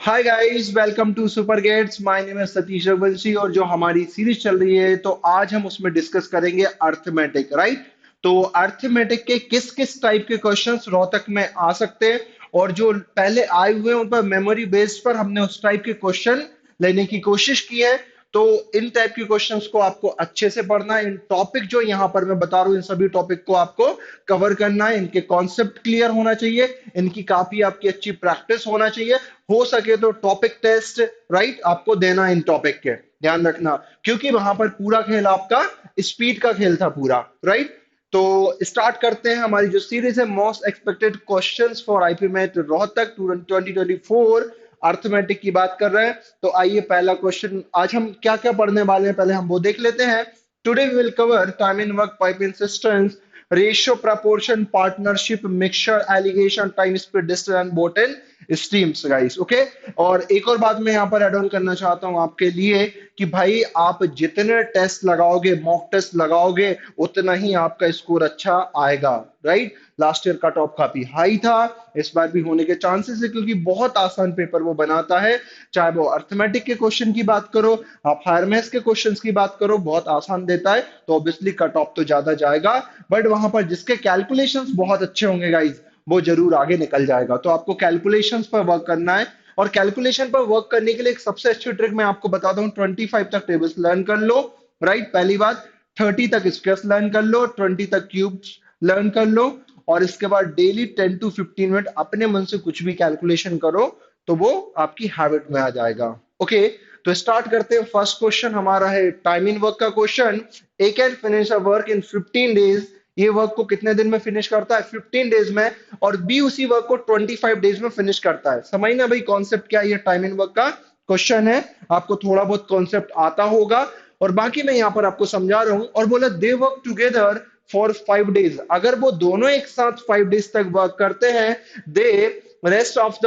Hi guys, welcome to Super Gates. My name है सतीश रघुवंशी और जो हमारी सीरीज चल रही है तो आज हम उसमें डिस्कस करेंगे अर्थमेटिक, राइट। तो अर्थमेटिक के किस किस टाइप के क्वेश्चंस रोहतक में आ सकते हैं और जो पहले आए हुए हैं उन पर मेमोरी बेस्ड पर हमने उस टाइप के क्वेश्चन लेने की कोशिश की है। तो इन टाइप के क्वेश्चंस को आपको अच्छे से पढ़ना है। इन टॉपिक जो यहाँ पर मैं बता रहा हूँ इन सभी टॉपिक को आपको कवर करना है। इनके कॉन्सेप्ट क्लियर होना चाहिए, इनकी काफी आपकी अच्छी प्रैक्टिस होना चाहिए। हो सके तो टॉपिक टेस्ट, राइट, आपको देना है इन टॉपिक के, ध्यान रखना। क्योंकि वहां पर पूरा खेल आपका स्पीड का खेल था पूरा, राइट। तो स्टार्ट करते हैं हमारी जो सीरीज है most expected questions for IP math Rohtak 2024 arithmetic की बात कर रहे हैं। तो आइए पहला क्वेश्चन, आज हम क्या क्या पढ़ने वाले हैं पहले हम वो देख लेते हैं। Today we will cover time and work pipe and cisterns, ratio proportion partnership mixture alligation time speed distance and boat and streams guys, okay. और एक और बात मैं यहाँ पर एड ऑन करना चाहता हूँ आपके लिए कि भाई आप जितने टेस्ट लगाओगे, मॉक टेस्ट लगाओगे, उतना ही आपका स्कोर अच्छा आएगा, right. Last year cut off काफी हाई था, इस बार भी होने के चांसेस है क्योंकि बहुत आसान पेपर वो बनाता है। चाहे वो अर्थमेटिक के क्वेश्चन की बात करो, आप हायर मैथ्स के क्वेश्चंस की बात करो, बहुत आसान देता है तो ऑब्वियसली कट ऑफ तो ज्यादा जाएगा। बट वहां पर जिसके कैलकुलेशंस बहुत अच्छे होंगे गाइज, वो जरूर आगे निकल जाएगा। तो आपको कैलकुलेशंस पर वर्क करना है। और कैलकुलेशन पर वर्क करने के लिए एक सबसे अच्छी ट्रिक मैं आपको बताता हूँ, 25 तक टेबल्स लर्न कर लो, राइट। पहली बात, 30 तक स्क्वायर्स लर्न कर लो, 20 तक क्यूब्स लर्न कर लो। और इसके बाद डेली 10 to 15 मिनट अपने मन से कुछ भी कैलकुलेशन करो तो वो आपकी हैबिट में आ जाएगा, ओके। तो स्टार्ट करते हैं। फर्स्ट क्वेश्चन हमारा है टाइम इन वर्क का question. A can finish a work in 15 days, ये वर्क को कितने दिन में फिनिश करता है? 15 डेज में। और बी उसी वर्क को 25 डेज में फिनिश करता है। समझना भाई कॉन्सेप्ट क्या है, ये टाइम इन वर्क का क्वेश्चन है, आपको थोड़ा बहुत कॉन्सेप्ट आता होगा। और बाकी मैं यहाँ पर आपको समझा रहा हूं। और बोला दे वर्क टुगेदर फॉर 5 डेज, अगर वो दोनों एक साथ 5 डेज तक वर्क करते हैं, दे rest of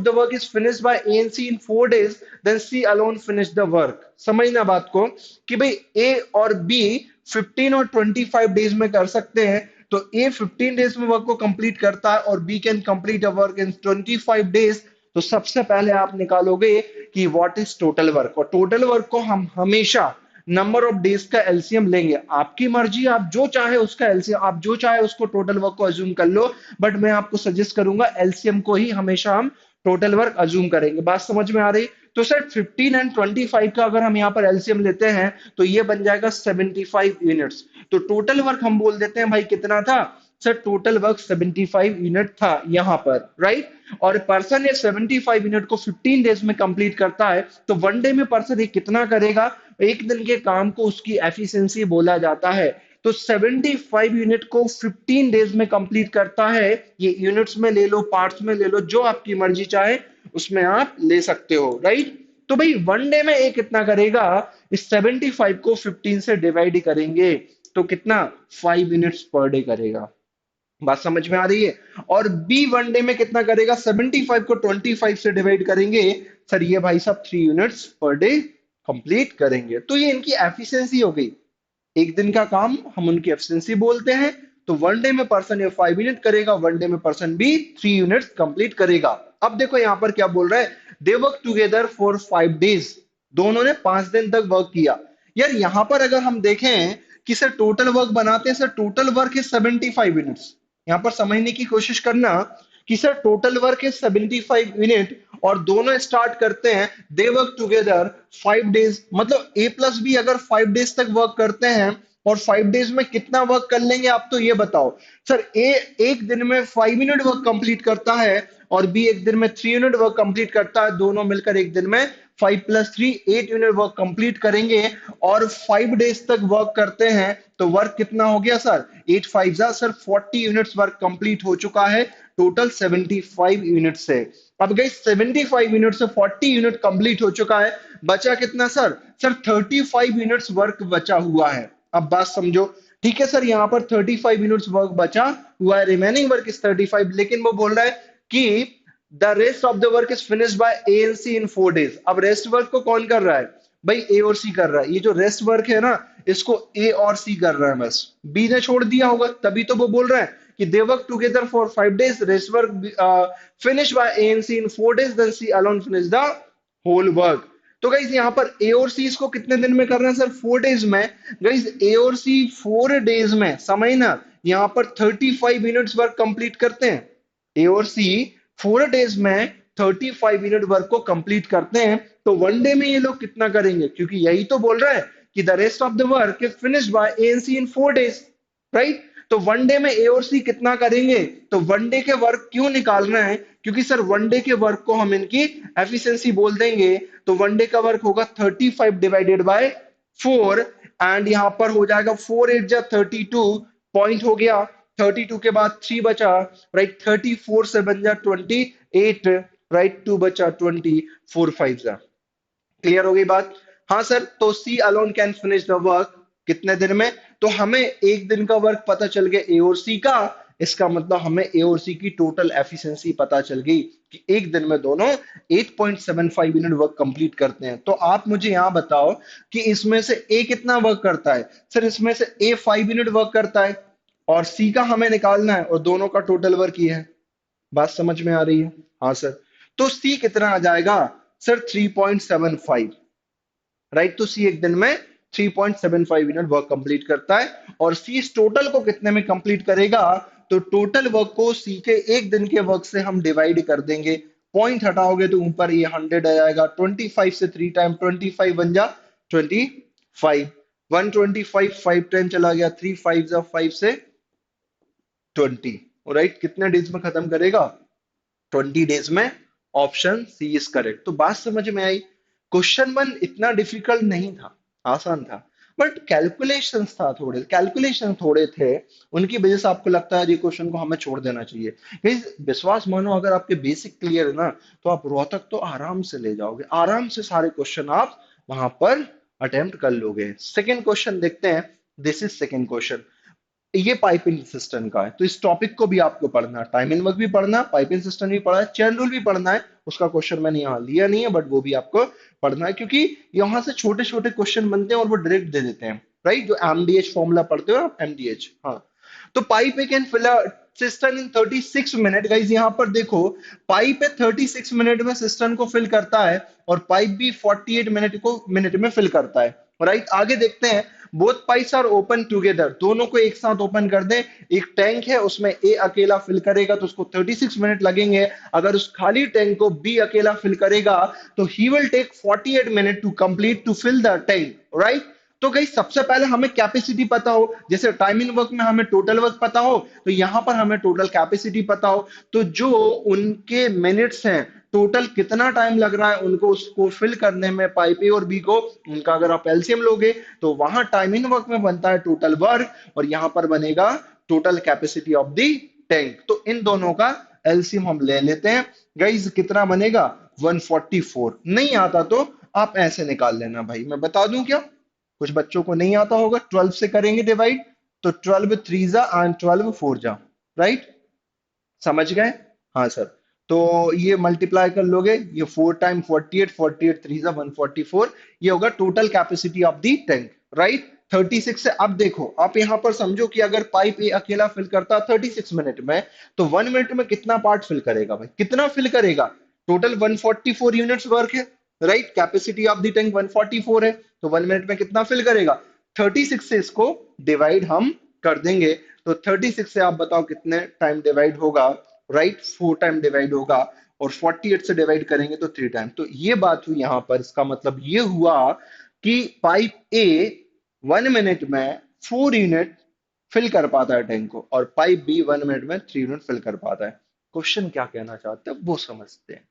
the work is finished by A and C in 4 days, then C alone finish the work। समझना बात को कि भाई ए और बी 15 और 25 डेज में कर सकते हैं। तो ए 15 डेज में वर्क को कंप्लीट करता है और B can complete a work in 25 days. तो सबसे पहले आप निकालोगे कि व्हाट इज टोटल वर्क, और टोटल वर्क को हम हमेशा नंबर ऑफ डेज का एलसीएम लेंगे। आपकी मर्जी, आप जो चाहे उसका एलसीएम, आप जो चाहे उसको टोटल वर्क को अज्यूम कर लो। बट मैं आपको सजेस्ट करूंगा एलसीएम को ही हमेशा हम टोटल वर्क अज्यूम करेंगे। बात समझ में आ रही? तो सर 15 एंड 25 का अगर हम यहाँ पर एलसीएम लेते हैं तो ये बन जाएगा 75 यूनिट्स। तो टोटल वर्क हम बोल देते हैं भाई कितना था सर? टोटल वर्क 75 यूनिट था यहाँ पर, राइट। और पर्सन ये 75 यूनिट को 15 डेज में कंप्लीट करता है, तो वन डे में पर्सन ये कितना करेगा? एक दिन के काम को उसकी एफिशिएंसी बोला जाता है। तो 75 यूनिट को 15 डेज में कंप्लीट करता है। ये यूनिट्स में ले लो, पार्ट्स में ले लो, जो आपकी मर्जी चाहे उसमें आप ले सकते हो, राइट। तो भाई वन डे में ए कितना करेगा? इस 75 को 15 से डिवाइड करेंगे तो कितना? 5 यूनिट्स पर डे करेगा। बात समझ में आ रही है? और बी वन डे में कितना करेगा? 75 को 25 से डिवाइड करेंगे, सर ये भाई साहब 3 यूनिट्स पर डे कंप्लीट करेंगे। तो ये इनकी एफिशिएंसी हो गई। एक दिन का काम हम उनकी एफिशिएंसी बोलते हैं। तो वन डे में पर्सन ये 5 यूनिट करेगा, वन डे में पर्सन भी 3 यूनिट्स कंप्लीट करेगा। अब देखो यहां पर क्या बोल रहा है, दे वर्क टुगेदर फॉर 5 डेज, दोनों ने 5 दिन तक वर्क किया। यार यहां पर अगर हम देखें कि सर टोटल वर्क बनाते हैं, sir total work is 75 units. यहां पर समझने की कोशिश करना कि sir total work is 75 unit और दोनों स्टार्ट करते हैं दे वर्क टुगेदर 5 डेज। मतलब ए प्लस बी अगर 5 डेज तक वर्क करते हैं और 5 डेज में कितना वर्क कर लेंगे आप तो ये बताओ। सर ए एक दिन में 5 यूनिट वर्क कंप्लीट करता है और बी एक दिन में 3 यूनिट वर्क कंप्लीट करता है। दोनों मिलकर एक दिन में 5 + 3 8 यूनिट वर्क कंप्लीट करेंगे और 5 डेज तक वर्क करते हैं। तो वर्क कितना हो गया सर? 8 5 जा सर 40 यूनिट्स वर्क कंप्लीट हो चुका है। टोटल 75 यूनिट से। अब गई 75 यूनिट से 40 यूनिट कंप्लीट हो चुका है, बचा कितना सर? सर 35 यूनिट्स वर्क बचा हुआ है। अब बात समझो, ठीक है सर, यहां पर 35 यूनिट्स वर्क बचा हुआ है, रिमेनिंग वर्क इज 35। लेकिन वो बोल रहा है कि the rest of the work is finished by A and C in 4 days. अब रेस्ट वर्क को कौन कर रहा है? भाई ए और सी कर रहा है, ये जो रेस्ट वर्क है ना इसको ए और सी कर रहा है, बस बी ने छोड़ दिया होगा, तभी तो वो बोल रहा है कि they work together for 5 days, rest work finish by A and C in 4 days, then C alone finish the whole work. तो गाइज यहाँ पर ए और सी इसको कितने दिन में करना है सर? 4 days में। गाइज ए और सी 4 days में, समय ना, यहाँ पर 35 मिनट्स वर्क कंप्लीट करते हैं। ए और सी 4 days में 35 मिनट वर्क को कंप्लीट करते हैं। तो 1 डे में ये लोग कितना करेंगे? क्योंकि यही तो बोल रहा है कि the rest of the work is finished by A and C in 4 days, right? तो 1 डे में ए और सी कितना करेंगे? तो 1 डे के वर्क क्यों निकालना है? क्योंकि सर 1 डे के वर्क को हम इनकी एफिशिएंसी बोल देंगे। तो 1 डे का वर्क होगा 35 डिवाइडेड बाय 4, एंड यहां पर हो जाएगा 4 8 जा 32, पॉइंट हो गया। 32 के बाद 3 बचा, राइट? 34 से बन जा 28, राइट? 2 बचा 20, 4 5 जा। क्लियर हो गई बात? हाँ सर, तो C alone can finish the work कितने दिन में? तो हमें एक दिन का वर्क पता चल गया ए और सी का, इसका मतलब हमें ए और सी की टोटल एफिशिएंसी पता चल गई कि एक दिन में दोनों 8.75 मिनट वर्क कंप्लीट करते हैं। तो आप मुझे यहां बताओ कि इसमें से ए कितना वर्क करता है? सर इसमें से ए 5 मिनट वर्क करता है और सी का हमें निकालना है, और दोनों का टोटल वर्क ये है। बात समझ में आ रही है? हाँ सर। तो सी कितना आ जाएगा सर? 3.75, राइट? तो सी एक दिन में 3.75 मिनट वर्क कंप्लीट करता है। और सी इस टोटल को कितने में कंप्लीट करेगा? तो टोटल वर्क को सी के एक दिन के वर्क से हम डिवाइड कर देंगे। पॉइंट हटाओगे तो ऊपर ये 100 आ जाएगा। 25 से 3 टाइम 25 बन जा 25, 125, 5 टाइम चला गया, 3 5 जा 5 से 20, राइट? कितने डेज में खत्म करेगा? 20 days में। Option C is correct. तो बात समझ में आई? क्वेश्चन वन इतना डिफिकल्ट नहीं था, आसान था, बट कैलकुलेशन थोड़े थे, उनकी वजह से आपको लगता है ये क्वेश्चन को हमें छोड़ देना चाहिए। Guys, विश्वास मानो, अगर आपके बेसिक क्लियर है ना तो आप रोहतक तो आराम से ले जाओगे, आराम से सारे क्वेश्चन आप वहां पर अटेम्प्ट कर लोगे। सेकेंड क्वेश्चन देखते हैं। This is second question. ये पाइपिंग सिस्टम का है, तो इस टॉपिक को भी आपको पढ़ना है, टाइम इन वर्क भी पढ़ना है, पाइपिंग सिस्टम भी पढ़ना है, चेन रूल भी पढ़ना है। उसका क्वेश्चन मैंने यहाँ लिया नहीं है, बट वो भी आपको पढ़ना है, क्योंकि यहाँ से छोटे छोटे क्वेश्चन बनते हैं और वो डायरेक्ट दे देते हैं, राइट? जो एमडीएच फॉर्मूला पढ़ते हो आप, एमडीएच। हाँ, तो pipe can fill cistern in 36 minute. Guys यहाँ पर देखो, पाइप है 36 मिनट में सिस्टम को फिल करता है, और पाइप भी 48 मिनट में फिल करता है, राइट? आगे देखते हैं। Both pipes are open together, दोनों को एक साथ ओपन कर दें। एक टैंक है, उसमें ए अकेला फिल करेगा तो उसको 36 मिनट लगेंगे। अगर उस खाली टैंक को बी अकेला फिल करेगा तो he will take 48 minute to complete to fill the tank, right? तो गई सबसे पहले हमें कैपेसिटी पता हो, जैसे टाइम इन वर्क में हमें टोटल वर्क पता हो, तो यहां पर हमें टोटल कैपेसिटी पता हो। तो जो उनके मिनट्स हैं, टोटल कितना टाइम लग रहा है उनको उसको फिल करने में, पाइप ए और बी को, उनका अगर आप एलसीएम लोगे तो वहां टाइम इन वर्क में बनता है टोटल वर्क, और यहां पर बनेगा total capacity of the tank. तो इन दोनों का एलसीएम हम ले लेते हैं। गाइज कितना बनेगा? 144। नहीं आता तो आप ऐसे निकाल लेना भाई, मैं बता दूं क्या? कुछ बच्चों को नहीं आता होगा, 12 से करेंगे डिवाइड, तो 12 3 जा एंड 12 4 जा, राइट? समझ गए? हाँ सर। तो ये मल्टीप्लाई कर लोगे, ये 4 टाइम 48, 48 3 जा 144, ये होगा total capacity of the tank, right? 36 से अब देखो, आप यहां पर समझो कि अगर पाइप ए अकेला फिल करता 36 मिनट में, तो 1 मिनट में कितना पार्ट फिल करेगा भाई? कितना फिल करेगा? टोटल 144 यूनिट्स वर्क है, right? Capacity of the tank 144 है, तो 1 मिनट में कितना फिल करेगा? 36 से इसको डिवाइड हम कर देंगे। तो 36 से आप बताओ कितने टाइम डिवाइड होगा, राइट? 4 टाइम डिवाइड होगा, और 48 से डिवाइड करेंगे तो 3 टाइम। तो ये बात हुई यहां पर, इसका मतलब ये हुआ कि पाइप ए 1 मिनट में 4 यूनिट फिल कर पाता है टैंक को, और पाइप बी 1 मिनट में 3 यूनिट फिल कर पाता है। क्वेश्चन क्या कहना चाहते हैं वो समझते हैं।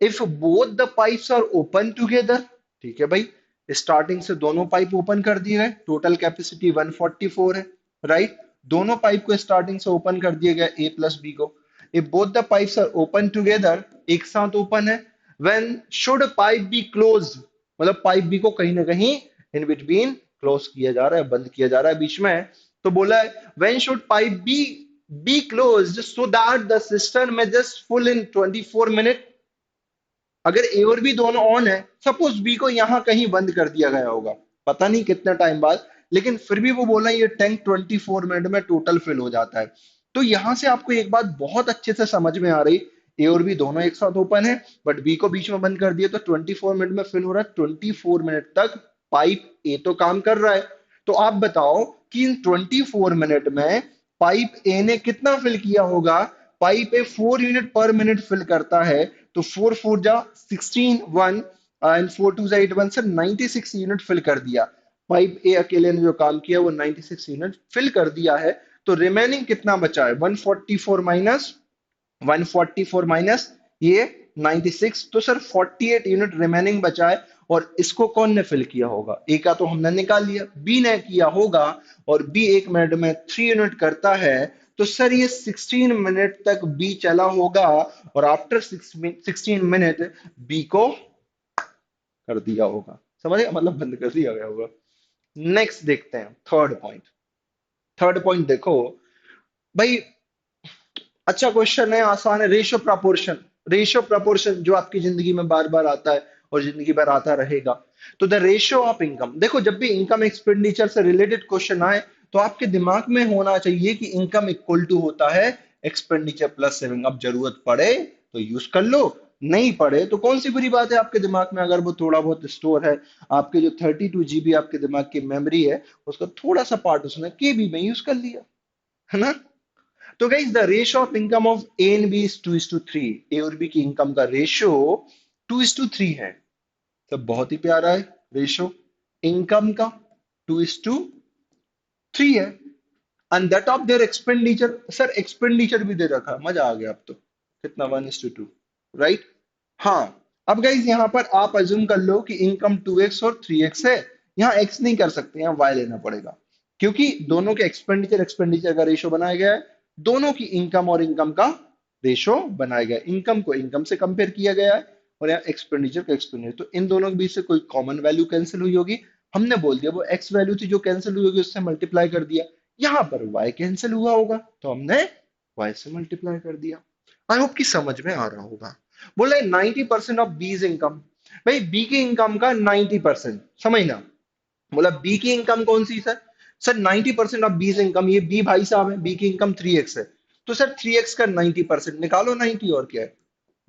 If both the pipes are open together, ठीक है भाई, स्टार्टिंग से दोनों पाइप ओपन कर दिए गए, टोटल कैपेसिटी 144 है, राइट? दोनों पाइप को स्टार्टिंग से ओपन कर दिया गया, ए प्लस बी को। If both the pipes are open together, एक साथ ओपन है, when should pipe B close, मतलब पाइप बी को कहीं ना कहीं इन बिटवीन क्लोज किया जा रहा है, बंद किया जा रहा है बीच में। तो बोला है when should pipe be closed so that the system में जस्ट फुल इन 24 मिनट। अगर ए और बी दोनों ऑन है, सपोज बी को यहां कहीं बंद कर दिया गया होगा, पता नहीं कितने टाइम बाद, लेकिन फिर भी वो बोला ये टैंक 24 मिनट में टोटल फिल हो जाता है। तो यहां से आपको एक बात बहुत अच्छे से समझ में आ रही, ए और बी दोनों एक साथ ओपन है, बट बी को बीच में बंद कर दिया तो 24 मिनट में फिल हो रहा है। 24 मिनट तक पाइप ए तो काम कर रहा है। तो आप बताओ कि इन 24 मिनट में पाइप ए ने कितना फिल किया होगा। Pipe A 4 unit per minute fill करता है, तो 4 4 जा 16 1 एंड 4 2 जा 8 1 से 96 यूनिट फिल कर दिया। पाइप ए अकेले ने जो काम किया वो 96 यूनिट फिल कर दिया है। तो रिमेनिंग कितना बचा है, 144 माइनस ये 96, तो सर 48 यूनिट रिमेनिंग बचा है। और इसको कौन ने फिल किया होगा, ए का तो हमने निकाल लिया, बी ने किया होगा, और बी 1 मिनट में 3 यूनिट करता है। तो सर ये 16 मिनट तक बी चला होगा, और आफ्टर 16 मिनट बी को कर दिया होगा, समझे, मतलब बंद कर दिया गया होगा। नेक्स्ट देखते हैं थर्ड पॉइंट। थर्ड पॉइंट देखो भाई, अच्छा क्वेश्चन है, आसान है, रेशियो प्रपोर्शन। रेशियो प्रपोर्शन जो आपकी जिंदगी में बार बार आता है और जिंदगी भर आता रहेगा। तो द रेशियो ऑफ इनकम, देखो जब भी इनकम एक्सपेंडिचर से रिलेटेड क्वेश्चन आए तो आपके दिमाग में होना चाहिए कि इनकम इक्वल टू होता है एक्सपेंडिचर प्लस सेविंग। अब जरूरत पड़े तो यूज कर लो, नहीं पड़े तो कौन सी बुरी बात है आपके दिमाग में, अगर वो थोड़ा बहुत स्टोर है, आपके जो 32 GB आपके दिमाग की मेमोरी है, उसका थोड़ा सा पार्ट उसने केबी में यूज कर लिया, है ना। तो guys the ratio of income of A and B is 2:3। A और बी की इनकम का रेशियो 2:3 है। सब बहुत ही प्यारा है रेशियो इनकम का, 2:3 है। And that of their expenditure, sir expenditure भी दे रखा है, मजा आ गया अब तो, कितना, 1:2, राइट। हाँ, अब गाइज यहाँ पर आप अज्यूम कर लो कि इनकम 2x और 3x है। यहाँ x नहीं कर सकते, यहाँ y लेना पड़ेगा, क्योंकि दोनों के एक्सपेंडिचर एक्सपेंडिचर का रेशो बनाया गया है, दोनों की इनकम और इनकम का रेशो बनाया गया है। इनकम को इनकम से कंपेयर किया गया है, और यहाँ एक्सपेंडिचर को एक्सपेंडिचर, तो इन दोनों के बीच से कोई कॉमन वैल्यू कैंसिल हुई होगी, हमने बोल दिया वो x वैल्यू थी जो कैंसिल हुई होगी, उससे मल्टीप्लाई कर दिया। यहाँ पर y कैंसिल हुआ होगा तो हमने y से मल्टीप्लाई कर दिया। आई होप कि समझ में आ रहा होगा। बोला 90% ऑफ बीज इनकम, भाई बी की इनकम का 90%, समझना। बोला बी की इनकम कौन सी sir, sir 90% of B's income, ये बी भाई साहब है, बी की इनकम 3x है, तो सर 3x का 90% निकालो, 90 और क्या है,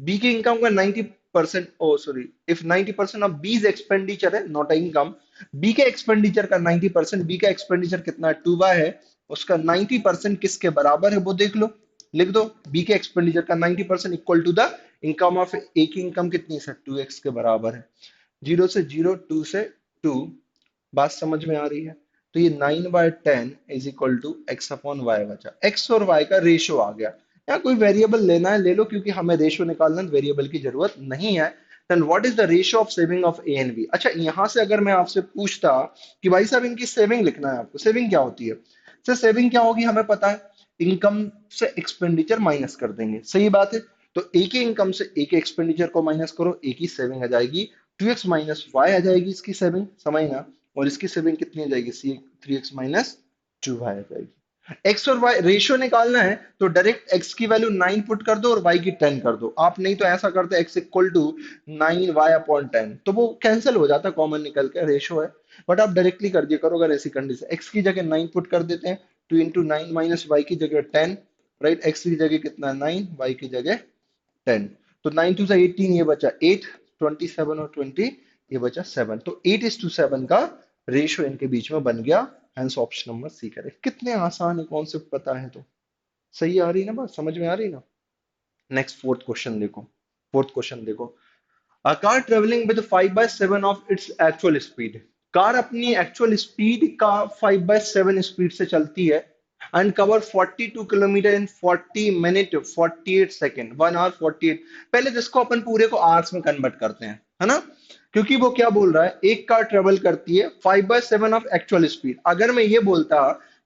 बी की इनकम का 90%, ओ सॉरी, इफ 90% ऑफ बीज एक्सपेंडिचर है नॉट इनकम, बी के एक्सपेंडिचर का 90%, बी का एक्सपेंडिचर कितना है 2y है, उसका 90% किसके बराबर है वो देख लो, लिख दो, बी के एक्सपेंडिचर का 90% equal to the income of A की इनकम कितनी है, 2x के बराबर है। 0 से 0, 2 से 2, बात समझ में आ रही है। तो ये 9/10 is equal to X upon Y बचा, एक्स और वाई का रेशियो आ गया। यहाँ कोई वेरिएबल लेना है ले लो, क्योंकि हमें रेशियो निकालना, वेरिएबल की जरूरत नहीं है। Then what is the ratio of saving of A and B. अच्छा, यहाँ से अगर मैं आपसे पूछता कि भाई साहब इनकी सेविंग लिखना है आपको, सेविंग क्या होती है, सर सेविंग क्या होगी हमें पता है, इनकम से एक्सपेंडिचर माइनस कर देंगे, सही बात है। तो ए की इनकम से ए के एक्सपेंडिचर को माइनस करो, ए की सेविंग आ जाएगी 2x माइनस वाई आ जाएगी इसकी सेविंग, समझना। और इसकी सेविंग कितनी आ जाएगी, सी 3x माइनस 2y आ जाएगी। एक्स और वाई रेशियो निकालना है तो डायरेक्ट एक्स की वैल्यू 9 पुट कर दो और वाई की 10 कर दो, आप नहीं तो ऐसा करते एक्स इक्वल टू 9y/10, तो वो कैंसिल हो जाता, कॉमन निकल के रेशियो है। बट आप डायरेक्टली कर दिया करो, अगर ऐसी कंडीशन, एक्स की जगह 9 पुट कर देते हैं, 2 × 9 माइनस वाई की जगह 10, राइट, एक्स की जगह कितना 9, वाई की जगह 10, तो 9 2 18, ये बचा 8, 27 और 20, ये बचा 7, तो 8:7 का रेशियो इनके बीच में बन गया। Hence option number C correct. कितने आसान है, कॉन्सेप्ट पता है तो सही आ रही है ना, बात समझ में आ रही है ना। नेक्स्ट फोर्थ क्वेश्चन देखो। फोर्थ क्वेश्चन देखो, a car travelling with 5/7 of its actual speed, car अपनी एक्चुअल स्पीड का 5/7 स्पीड से चलती है, and cover 42 kilometre in 40 minute 48 second, 1 hour 48। पहले जिसको अपन पूरे को आवर्स में कन्वर्ट करते हैं, है ना, क्योंकि वो क्या बोल रहा है, एक कार ट्रेवल करती है 5/7 ऑफ एक्चुअल स्पीड। अगर मैं ये बोलता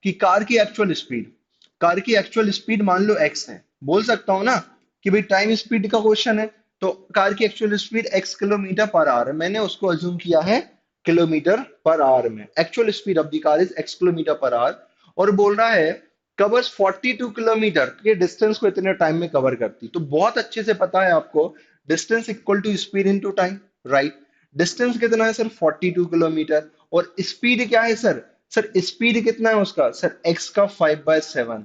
कि कार की एक्चुअल स्पीड मान लो एक्स है, बोल सकता हूं ना कि भाई टाइम स्पीड का क्वेश्चन है, तो कार की actual speed x kilometre per hour है, मैंने उसको अज्यूम किया है किलोमीटर पर आवर में, actual speed of the car is x kilometre per our, और बोल रहा है कवर्स 42 किलोमीटर के डिस्टेंस को इतने टाइम में कवर करती, तो बहुत अच्छे से पता है आपको distance equal to speed into time, right. Distance कितना है सर 42 किलोमीटर, और स्पीड क्या है सर, सर स्पीड कितना है उसका सर एक्स का 5/7,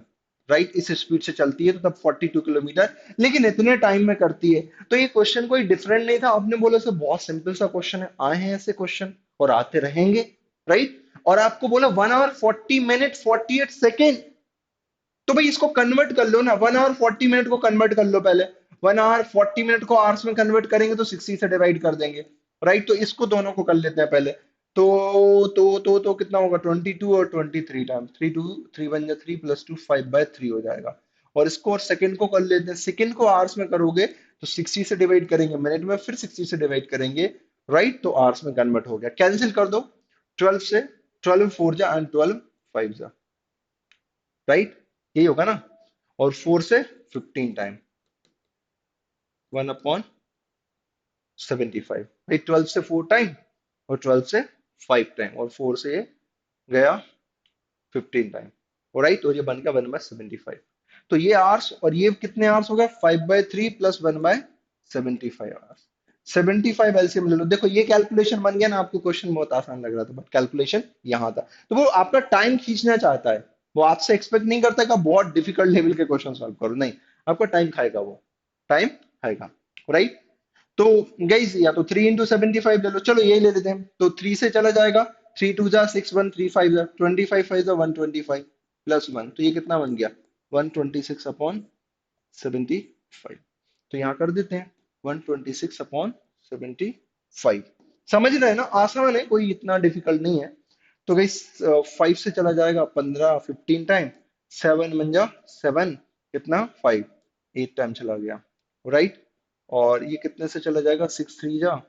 राइट। इस स्पीड से चलती है तो तब 42 किलोमीटर, लेकिन इतने टाइम में करती है। तो ये क्वेश्चन कोई डिफरेंट नहीं था, आपने बोला सर बहुत सिंपल सा क्वेश्चन है, आए हैं ऐसे क्वेश्चन और आते रहेंगे, राइट। और आपको बोला 1 आवर 40 मिनट 48 सेकेंड, तो भाई इसको कन्वर्ट कर लो ना, 1 आवर 40 मिनट को कन्वर्ट कर लो पहले। 1 आवर 40 मिनट को आवर्स में कन्वर्ट करेंगे तो 60 से डिवाइड कर देंगे, राइट। तो इसको दोनों को कर लेते हैं पहले। तो कितना होगा 22 और 23 टाइम, 3 2 3 1 3 +2 5/3 हो जाएगा। और इसको और सेकंड को कर लेते हैं, सेकंड को आवर्स में करोगे तो 60 से डिवाइड करेंगे मिनट में, फिर 60 से डिवाइड करेंगे, राइट। तो आवर्स में कन्वर्ट हो गया, कैंसिल कर दो 12 से, 12 4 जा एंड 12 5 जा, राइट। यही होगा ना। और 4 से 15 टाइम, 1/75, भाई 12 से 4 टाइम और 12 से 5 टाइम और 4 से ये गया 15 टाइम, राइट। और ये बन गया 1/75। तो ये आवर्स, और ये कितने आवर्स हो गए 5/3 + 1/75 आवर्स। 75 एलसीएम ले लो, देखो ये कैलकुलेशन बन गया ना, आपको क्वेश्चन बहुत आसान लग रहा था बट कैलकुलेशन यहाँ था। तो वो आपका टाइम खींचना चाहता है, वो आपसे एक्सपेक्ट नहीं करता कि आप बहुत डिफिकल्ट लेवल के क्वेश्चन सॉल्व करो, नहीं, आपका टाइम खाएगा, वो टाइम खाएगा, राइट। तो गाइस या तो 3 × 75 ले लो, चलो यही ले लेते हैं, तो 3 से चला जाएगा, 3 2 जा 6 1 3 5 जा 25 5 जा 125 +1, तो ये कितना बन गया 126/75। तो यहाँ कर देते हैं 126/75। समझ रहे हैं ना, आसान है, कोई इतना डिफिकल्ट नहीं है। तो गाइस 5 से चला जाएगा 15 15 टाइम, 7 कितना 5, 8 टाइम चला गया, राइट। और ये कितने से चला जाएगा 6 3 जा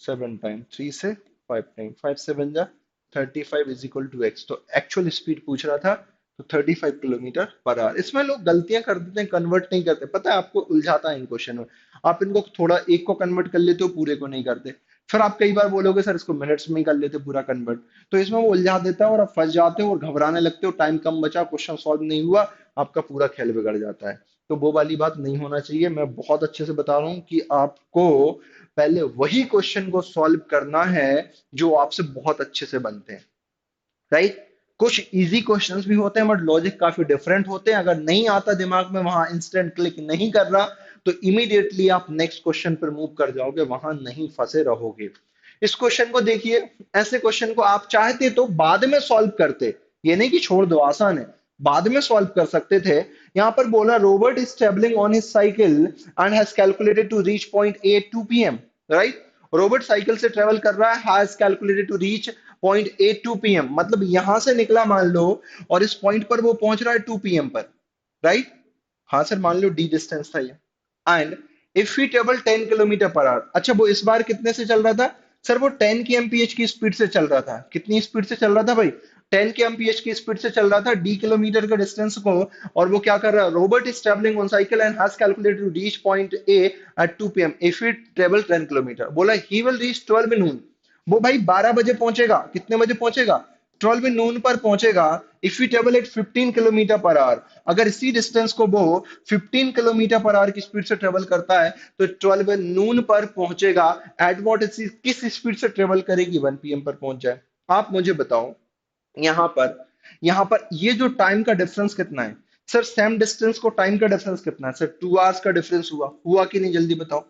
7 टाइम, 3 से 5 टाइम, 5 7 जा 35 = x। तो एक्चुअल स्पीड पूछ रहा था, तो 35 किलोमीटर पर आवर। इसमें लोग गलतियां कर देते हैं, कन्वर्ट नहीं करते, पता है आपको उलझाता है इन क्वेश्चन में। आप इनको थोड़ा एक को कन्वर्ट कर लेते हो, पूरे को नहीं करते। फिर आप कई बार बोलोगे सर इसको मिनट्स में ही कर लेते पूरा कन्वर्ट, तो इसमें वो उलझा देता है और आप फंस जाते हो और घबराने लगते हो, टाइम कम बचा, क्वेश्चन सॉल्व नहीं हुआ, आपका पूरा खेल बिगड़ जाता है। तो वो वाली बात नहीं होना चाहिए। मैं बहुत अच्छे से बता रहा हूँ कि आपको पहले वही क्वेश्चन को सॉल्व करना है जो आपसे बहुत अच्छे से बनते हैं, राइट। कुछ इजी क्वेश्चंस भी होते हैं बट लॉजिक काफी डिफरेंट होते हैं, अगर नहीं आता दिमाग में, वहां इंस्टेंट क्लिक नहीं कर रहा, तो इमीडिएटली आप नेक्स्ट क्वेश्चन पर मूव कर जाओगे, वहां नहीं फंसे रहोगे। इस क्वेश्चन को देखिए, ऐसे क्वेश्चन को आप चाहते तो बाद में सॉल्व करते, ये नहीं कि छोड़ दो, आसान है, बाद में सॉल्व कर सकते थे। यहां पर बोला robot is travelling on his cycle and has calculated to reach point A 2 p.m., right. Robot cycle से ट्रेवल कर रहा है, has calculated to reach point A 2 p.m., मतलब यहां से निकला मान लो, और इस पॉइंट पर वो पहुंच रहा है 2 p.m. पर, राइट। हाँ सर मान लो डी डिस्टेंस था ये। And if we travel 10 kilometre per hour, अच्छा वो इस बार कितने से चल रहा था सर, वो 10 kmph की स्पीड से चल रहा था, कितनी स्पीड से चल रहा था भाई, 10 kmph की स्पीड से चल रहा था डी किलोमीटर के डिस्टेंस को। और वो क्या कर रहा है, robot is travelling on cycle and has calculated to reach point A at 2 p.m. If he travel 10 kilometre, बोला ही विल रीच 12 नून, वो भाई 12 बजे पहुंचेगा, कितने बजे पहुंचेगा 12 नून पर पहुंचेगा। If you travel eight 15 kilometre per our, अगर इसी डिस्टेंस को वो 15 किलोमीटर पर आवर की स्पीड से ट्रेवल करता है तो 12 नून पर पहुंचेगा। एट वॉट किस स्पीड से ट्रेवल करेगी 1 p.m. पर पहुंच जाए। आप मुझे बताओ, यहां पर यहां पर ये जो टाइम का डिफरेंस कितना है सर, सेम डिस्टेंस को टाइम का डिफरेंस कितना है सर, 2 आवर्स का डिफरेंस हुआ कि नहीं, जल्दी बताओ।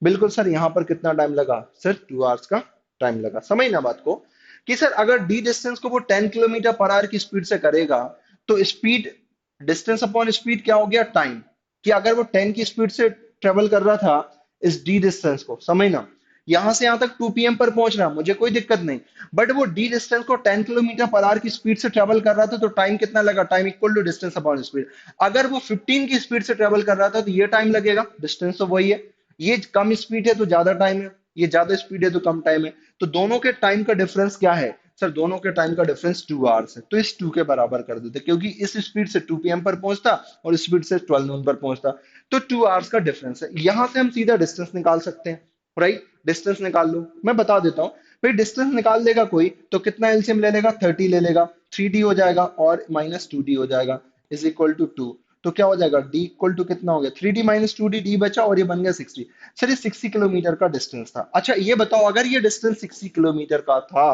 बिल्कुल सर, यहां पर कितना टाइम लगा सर, 2 आवर्स का टाइम लगा। समझना बात को, कि सर अगर डी डिस्टेंस को वो 10 किलोमीटर पर आवर की स्पीड से करेगा, तो स्पीड, डिस्टेंस अपॉन स्पीड क्या हो गया टाइम, कि अगर वो 10 की स्पीड से ट्रेवल कर रहा था इस डी डिस्टेंस को, समझना, यहां से यहां तक 2 p.m. पर पहुंच रहा, मुझे कोई दिक्कत नहीं, बट वो डी डिस्टेंस को 10 किलोमीटर पर आवर की स्पीड से ट्रेवल कर रहा था, तो टाइम कितना लगा, time equal to distance upon speed. अगर वो 15 की स्पीड से ट्रेवल कर रहा था तो ये टाइम लगेगा, डिस्टेंस तो वही है, ये कम स्पीड है तो ज्यादा टाइम है, ये ज्यादा स्पीड है तो कम टाइम है। तो दोनों के टाइम का डिफरेंस क्या है सर, दोनों के टाइम का डिफरेंस 2 आवर्स है, तो इस 2 के बराबर कर देते, क्योंकि इस स्पीड से 2 p.m. पर पहुंचता और स्पीड से 12 नून पर पहुंचता, तो 2 आवर्स का डिफरेंस है। यहां से हम सीधा डिस्टेंस निकाल सकते हैं, राइट। डिस्टेंस निकाल लो, मैं बता देता हूं। भाई डिस्टेंस निकाल लेगा कोई तो कितना एलसीएम ले लेगा, 30 ले लेगा, 3d हो जाएगा और -2d हो जाएगा, इज इक्वल टू 2। तो क्या हो जाएगा, डी इक्वल टू कितना हो गया, 3d माइनस 2d, डी बचा और ये बन गया 60। सर ये 60 किलोमीटर का डिस्टेंस था। अच्छा ये बताओ, अगर ये डिस्टेंस 60 किलोमीटर का था,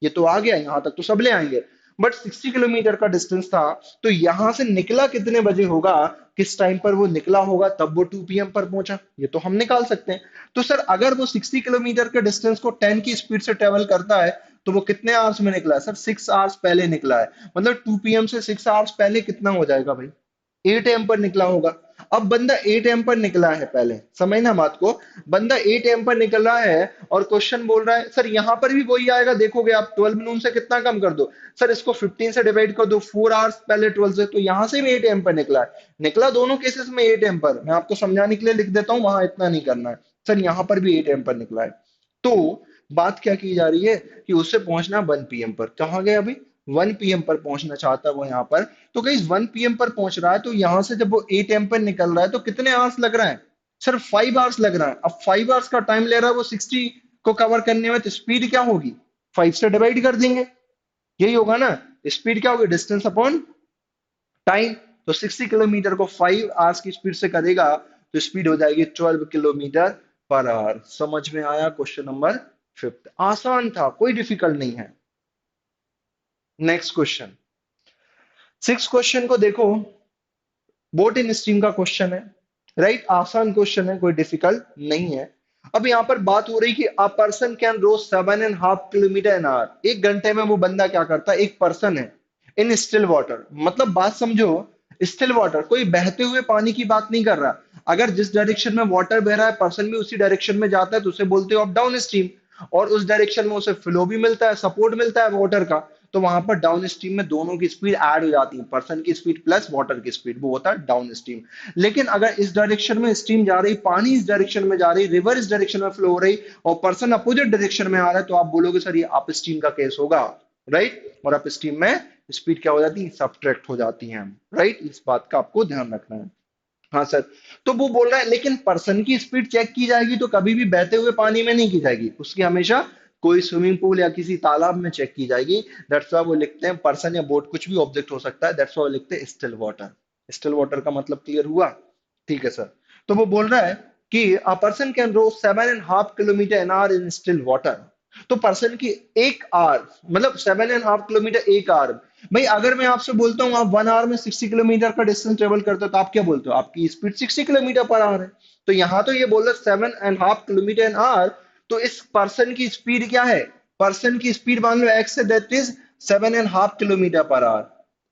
ये तो आ गया यहां तक तो सब ले आएंगे, बट 60 किलोमीटर का डिस्टेंस था, तो यहां से निकला कितने बजे होगा, किस टाइम पर वो निकला होगा तब वो 2 PM पर पहुंचा, ये तो हम निकाल सकते हैं। तो सर अगर वो 60 किलोमीटर के डिस्टेंस को 10 की स्पीड से ट्रेवल करता है, तो वो कितने आवर्स में निकला है, सर 6 आवर्स पहले निकला है। मतलब 2 PM से 6 आवर्स पहले कितना हो जाएगा भाई, 8 AM पर निकला होगा। अब बंदा 8 AM पर निकला है, पहले समझना बात को, बंदा 8 AM पर निकला है और क्वेश्चन बोल रहा है सर यहां पर भी वही आएगा, देखोगे आप 12 नून से कितना कम कर दो, सर इसको 15 से डिवाइड कर दो, 4 आवर्स पहले 12 से, तो यहां से भी 8 AM पर निकला है, निकला दोनों केसेस में 8 AM पर। मैं आपको समझाने के लिए लिख देता हूं, वहां इतना नहीं करना है। सर यहां पर भी 8 AM पर निकला है। तो बात क्या की जा रही है कि उससे पहुंचना 1 PM पर, कहाँ गया अभी, 1 PM पर पहुंचना चाहता है वो यहाँ पर। तो कहीं 1 PM पर पहुंच रहा है, तो यहां से जब वो 8 AM पर निकल रहा है तो कितने आवर्स लग रहा है, सर 5 आवर्स लग रहा है। अब 5 आवर्स का टाइम ले रहा है वो 60 को कवर करने में, तो स्पीड क्या होगी, 5 से डिवाइड कर देंगे, यही होगा ना। स्पीड क्या होगी, डिस्टेंस अपॉन टाइम। तो 60 किलोमीटर को 5 आवर्स की स्पीड से करेगा तो स्पीड हो जाएगी 12 किलोमीटर पर आवर। समझ में आया क्वेश्चन नंबर 5? आसान था, कोई डिफिकल्ट नहीं है। नेक्स्ट क्वेश्चन, 6 क्वेश्चन को देखो, बोट इन स्ट्रीम का क्वेश्चन है, राइट, आसान क्वेश्चन है, कोई डिफिकल्ट नहीं है। अब यहां पर बात हो रही कि a person can row 7.5 kilometre in hour, 1 घंटे में वो बंदा क्या करता है, एक पर्सन है, इन स्टिल वाटर, मतलब बात समझो, स्टिल वाटर कोई बहते हुए पानी की बात नहीं कर रहा। अगर जिस डायरेक्शन में वाटर बह रहा है, पर्सन भी उसी डायरेक्शन में जाता है, तो उसे बोलते हो आप डाउन स्ट्रीम। और उस डायरेक्शन में उसे फ्लो भी मिलता है, सपोर्ट मिलता है वाटर का, तो वहां पर डाउन स्ट्रीम में दोनों की स्पीड ऐड हो जाती है, पर्सन की स्पीड प्लस वाटर की स्पीड, वो होता है डाउन स्ट्रीम। लेकिन अगर इस डायरेक्शन में स्ट्रीम जा रही, पानी इस डायरेक्शन में जा रही, रिवर इस डायरेक्शन में फ्लो हो रही, और पर्सन अपोजिट डायरेक्शन में आ रहा है, तो आप बोलोगे सर ये अप स्ट्रीम का केस होगा, राइट। और अप स्ट्रीम में स्पीड क्या हो जाती है, सब्ट्रैक्ट हो जाती है, राइट। इस बात का आपको ध्यान रखना है। हाँ सर। तो वो बोल रहा है लेकिन पर्सन की स्पीड चेक की जाएगी तो कभी भी बहते हुए पानी में नहीं की जाएगी, उसकी हमेशा कोई स्विमिंग पूल या किसी तालाब में चेक की जाएगी। दैट्स व्हाई वो लिखते हैं, पर्सन या बोट कुछ भी ऑब्जेक्ट हो सकता है, दैट्स व्हाई वो लिखते हैं स्टिल वाटर। स्टिल वाटर का मतलब क्लियर हुआ, ठीक है सर। तो वो बोल रहा है कि a person can row 7.5 kilometre in hour in still water. तो पर्सन की 1 आवर, मतलब 7.5 किलोमीटर 1 आवर। भाई अगर मैं आपसे बोलता हूँ आप 1 आवर में 60 किलोमीटर का डिस्टेंस ट्रेवल करते हो, तो आप क्या बोलते हो, आपकी स्पीड 60 किलोमीटर पर आवर है। तो यहां तो ये बोल रहे 7.5 किलोमीटर इन आवर, तो इस पर्सन की स्पीड क्या है, पर्सन की स्पीड मान लो एक्स है, that is 7.5 kilometre per our,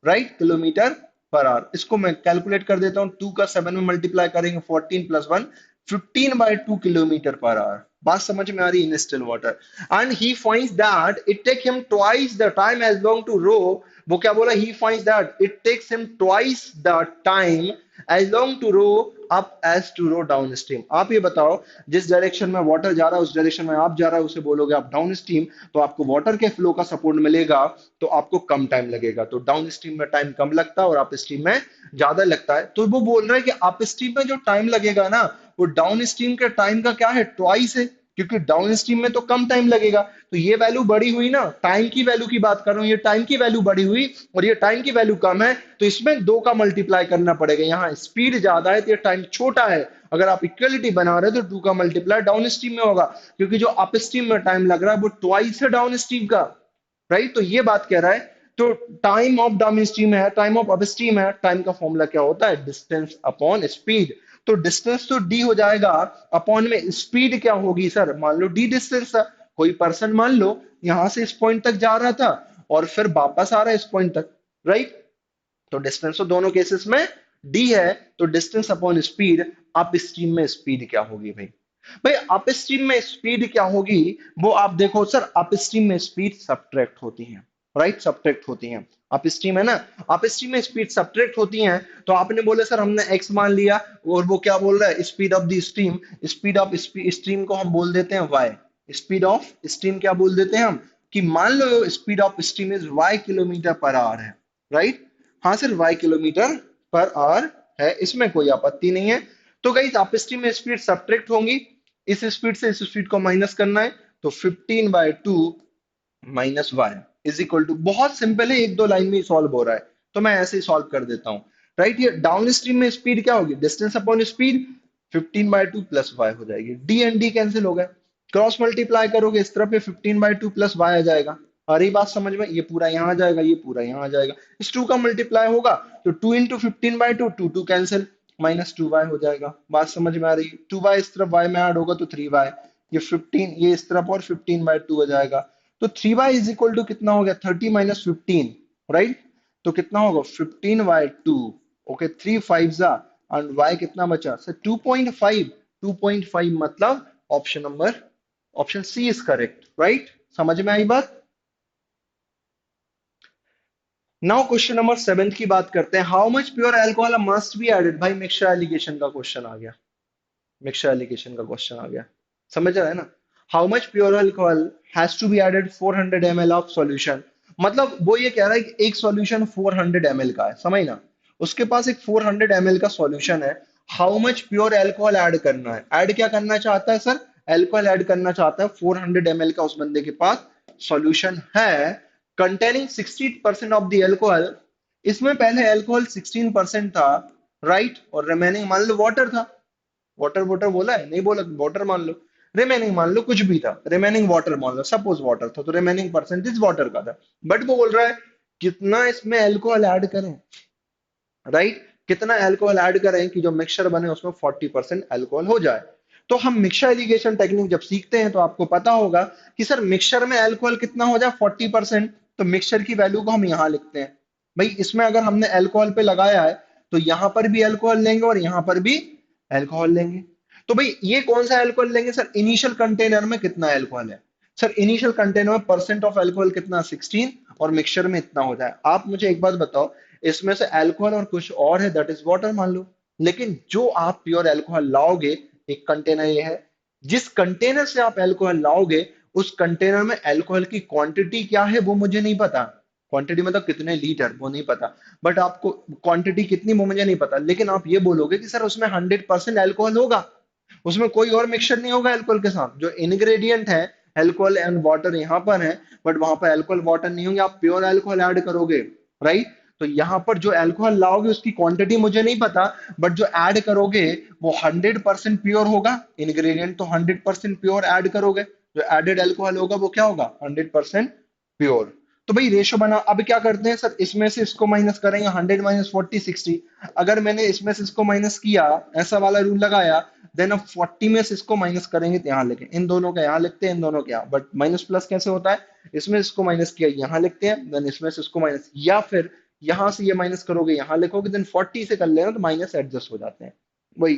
right, kilometre per our. इसको मैं कैलकुलेट कर देता हूँ, 2 का 7 में मल्टीप्लाई करेंगे, 14 प्लस 1, 15/2 किलोमीटर पर आवर। बात समझ में आ रही है, in still water. And he finds that it take him twice the time as long to row. वो क्या बोला, he finds that it takes him twice the time as long to row up as to row downstream. आप ये बताओ, जिस direction में water जा रहा है उस डायरेक्शन में आप जा रहा है, उसे बोलोगे आप डाउन स्ट्रीम, तो आपको वाटर के फ्लो का सपोर्ट मिलेगा, तो आपको कम टाइम लगेगा। तो डाउन स्ट्रीम में टाइम कम लगता है और अप स्ट्रीम में ज्यादा लगता है। तो वो बोल रहा है कि अप स्ट्रीम में जो टाइम लगेगा ना, वो डाउन स्ट्रीम के टाइम का क्या है, ट्वाइस है, क्योंकि डाउन स्ट्रीम में तो कम टाइम लगेगा। तो ये वैल्यू बड़ी हुई ना, टाइम की वैल्यू की बात कर रहा हूं, ये टाइम की वैल्यू बड़ी हुई और ये टाइम की वैल्यू कम है, तो इसमें 2 का मल्टीप्लाई करना पड़ेगा। यहाँ स्पीड ज्यादा है तो ये टाइम छोटा है। अगर आप इक्वलिटी बना रहे हो तो 2 का मल्टीप्लाई डाउन स्ट्रीम में होगा, क्योंकि जो अप स्ट्रीम में टाइम लग रहा है वो ट्वाइस है डाउन स्ट्रीम का, राइट। तो ये बात कह रहा है। तो टाइम ऑफ डाउन स्ट्रीम है, टाइम ऑफ अप स्ट्रीम है, टाइम का फॉर्मूला क्या होता है, डिस्टेंस अपॉन स्पीड। तो डिस्टेंस तो डी हो जाएगा, अपॉन में स्पीड क्या होगी सर, मान लो डी डिस्टेंस था, कोई पर्सन मान लो यहां से इस पॉइंट तक जा रहा था और फिर वापस आ रहा है इस पॉइंट तक, राइट। तो डिस्टेंस तो दोनों केसेस में डी है, तो distance upon speed, up stream में स्पीड क्या होगी भाई, भाई अप स्ट्रीम में स्पीड क्या होगी, वो आप देखो सर, अप स्ट्रीम में स्पीड सब्ट्रैक्ट होती है, राइट, सब्ट्रैक्ट होती है। अप स्ट्रीम है ना, अप स्ट्रीम में स्पीड सब्ट्रैक्ट होती है। तो आपने बोले सर हमने एक्स मान लिया, और वो क्या बोल रहा है, speed of the stream, speed of stream को हम बोल देते हैं वाई, स्पीड ऑफ स्ट्रीम क्या बोल देते हैं हम, कि मान लो speed of stream is Y kilometre per hour है, राइट। हाँ sir, Y kilometre per hour है, इसमें कोई आपत्ति नहीं है। तो गाइस आप स्ट्रीम में स्पीड सब्ट्रैक्ट होंगी, इस स्पीड से इस स्पीड को माइनस करना है, तो 15/2 minus Y is equal to, बहुत सिंपल है, 1-2 लाइन में ही सॉल्व हो रहा है, तो मैं ऐसे ही सॉल्व कर देता हूं। राइट। ये डाउन स्ट्रीम में स्पीड क्या होगी, distance upon speed, 15/2 plus Y हो जाएगी, डी एंड डी कैंसिल हो गए, क्रॉस मल्टीप्लाई करोगे इस तरफ पे 15/2 प्लस वाई आ जाएगा। आ रही बात समझ में, ये पूरा यहाँ आ जाएगा, ये पूरा यहाँ आ जाएगा, इस टू का मल्टीप्लाई होगा तो 2 × 15/2, टू कैंसिल, -2y हो जाएगा। बात समझ में आ रही है, 2y इस तरफ y में ऐड होगा तो 3y, ये 15 ये इस तरफ और 15/2 हो जाएगा। तो 3y इज इक्वल टू कितना हो गया, 30 - 15, राइट। तो कितना होगा 15/2, ओके, 3 5 जा एंड y कितना बचा सर 2.5, 2.5 मतलब option number, option C is correct, right. समझ में आई बात। नाउ क्वेश्चन नंबर 7 की बात करते हैं, how much pure alcohol must be added, भाई मिक्सचर एलिगेशन का क्वेश्चन आ गया, मिक्सचर एलिगेशन का क्वेश्चन आ गया, समझ रहा है ना। How much pure alcohol has to be added 400 ml of solution, मतलब वो ये कह रहा है कि एक सॉल्यूशन 400 ml का है, समझ ना, उसके पास एक 400 ml का सॉल्यूशन है, how much pure alcohol add करना है, ऐड क्या करना चाहता है सर, अल्कोहल ऐड करना चाहता है, 400 ml का उस बंदे के पास सॉल्यूशन है कंटेनिंग 60% ऑफ द अल्कोहल, इसमें पहले अल्कोहल 16% था, राइट, और रिमेनिंग मान लो वाटर था, वाटर वाटर बोला है नहीं बोला, वाटर मान लो, रिमेनिंग मान लो कुछ भी था, रिमेनिंग वाटर मान लो, सपोज वाटर था तो रिमेनिंग परसेंटेज वाटर का था, बट वो बोल रहा है कितना इसमें अल्कोहल ऐड करें, राइट, कितना अल्कोहल ऐड करें कि जो मिक्सचर बने उसमें 40% अल्कोहल हो जाए। तो हम मिक्सचर एलिगेशन टेक्निक जब सीखते हैं तो आपको पता होगा कि सर मिक्सचर में अल्कोहल कितना हो जाए 40%, तो मिक्सचर की वैल्यू को हम यहां लिखते हैं, भाई इसमें अगर हमने अल्कोहल पे लगाया है तो यहां पर भी अल्कोहल लेंगे और यहां पर भी अल्कोहल लेंगे। तो भाई ये कौन सा अल्कोहल लेंगे सर, इनिशियल कंटेनर में कितना अल्कोहल है, सर इनिशियल कंटेनर में परसेंट ऑफ अल्कोहल कितना 16, और मिक्सचर में इतना हो जाए। आप मुझे एक बात बताओ, इसमें से अल्कोहल और कुछ और है दैट इज वाटर मान लो, लेकिन जो आप प्योर अल्कोहल लाओगे, एक कंटेनर ये है, जिस कंटेनर से आप अल्कोहल लाओगे उस कंटेनर में अल्कोहल की क्वांटिटी क्या है वो मुझे नहीं पता, क्वांटिटी मतलब कितने लीटर वो नहीं पता, बट आपको क्वांटिटी कितनी वो मुझे नहीं पता, लेकिन आप ये बोलोगे कि सर उसमें 100% अल्कोहल होगा, उसमें कोई और मिक्सचर नहीं होगा अल्कोहल के साथ, जो इंग्रेडिएंट है अल्कोहल एंड वाटर यहाँ पर है, बट वहां पर अल्कोहल वाटर नहीं होंगे, आप प्योर अल्कोहल ऐड करोगे, राइट। तो यहाँ पर जो अल्कोहल लाओगे उसकी क्वांटिटी मुझे नहीं पता, बट जो ऐड करोगे वो 100% प्योर होगा, इंग्रेडिएंट तो 100% प्योर ऐड करोगे, जो एडेड अल्कोहल होगा वो क्या होगा 100% प्योर। तो भाई रेशो बना, अब क्या करते हैं सर, इसमें से इसको माइनस करेंगे, 100 - 40 60, अगर मैंने इसमें से इसको माइनस किया, ऐसा वाला रूल लगाया, देन अब 40 में से इसको माइनस करेंगे तो यहाँ लिखें, इन दोनों का यहाँ लिखते हैं, इन दोनों के यहाँ, बट माइनस प्लस कैसे होता है, इसमें से इसको माइनस किया यहाँ लिखते हैं, देन इसमें से इसको माइनस, या फिर यहाँ से ये माइनस करोगे यहाँ लिखोगे, देन 40 से कर लेना तो माइनस एडजस्ट हो जाते हैं, वही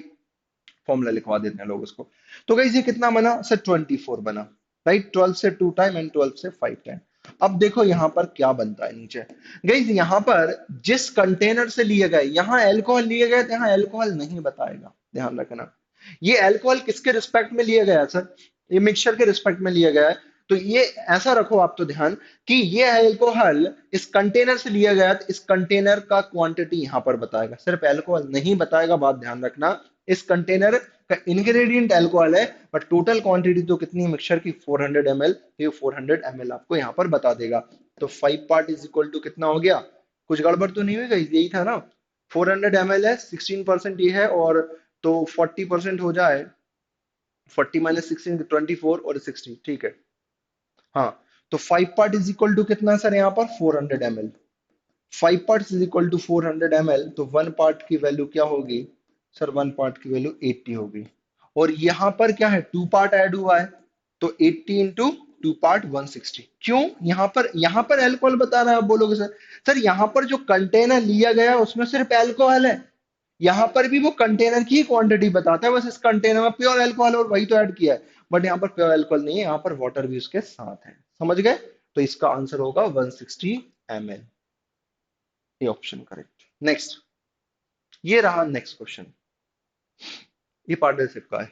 फॉर्मूला लिखवा देते हैं लोग उसको। तो गाइस ये कितना बना सर 24 बना, राइट, 12 से 2 टाइम एंड 12 से 5 टाइम। अब देखो यहाँ पर क्या बनता है नीचे, गाइस यहाँ पर जिस कंटेनर से लिए गए, यहाँ अल्कोहल लिए गए तो यहाँ अल्कोहल नहीं बताएगा, ध्यान रखना, ये अल्कोहल किसके रिस्पेक्ट में लिया गया है सर, ये मिक्सचर के रिस्पेक्ट में लिया गया है, तो ये ऐसा रखो आप तो ध्यान कि ये अल्कोहल इस कंटेनर से लिया गया, तो इस कंटेनर का क्वांटिटी यहां पर बताएगा, सिर्फ अल्कोहल नहीं बताएगा, बात ध्यान रखना, इस कंटेनर का इंग्रेडिएंट अल्कोहल है, बट टोटल क्वांटिटी तो कितनी है मिक्सचर की 400 ml, ये 400 ml आपको यहाँ पर बता देगा। तो 5 पार्ट इज इक्वल टू कितना हो गया, कुछ गड़बड़ तो नहीं हुई गई, यही था ना, 400 ml है, 16% ये है, और तो 40% हो जाए, 40 - 16 24 और 60, ठीक है। हाँ, तो 5 पार्ट इज इक्वल टू कितना सर यहाँ पर 400 ml, 5 part is equal to 400 ml, तो 1 पार्ट की वैल्यू क्या होगी सर, 1 पार्ट की वैल्यू 80 होगी, और यहाँ पर क्या है 2 पार्ट ऐड हुआ है, तो 80 इंटू 2 पार्ट 160, क्यों, यहाँ पर अल्कोहल बता रहा है, आप बोलोगे सर यहाँ पर जो कंटेनर लिया गया है उसमें सिर्फ अल्कोहल है, यहाँ पर भी वो कंटेनर की क्वांटिटी बताता है, बस इस कंटेनर में प्योर अल्कोहल और वही तो ऐड किया है, बट यहाँ पर प्योर अल्कोहल नहीं है, यहाँ पर वाटर भी उसके साथ है, समझ गए, तो इसका आंसर होगा 160 ml, ये ऑप्शन करेक्ट। नेक्स्ट, ये रहा नेक्स्ट क्वेश्चन, ये पार्टनरशिप का है,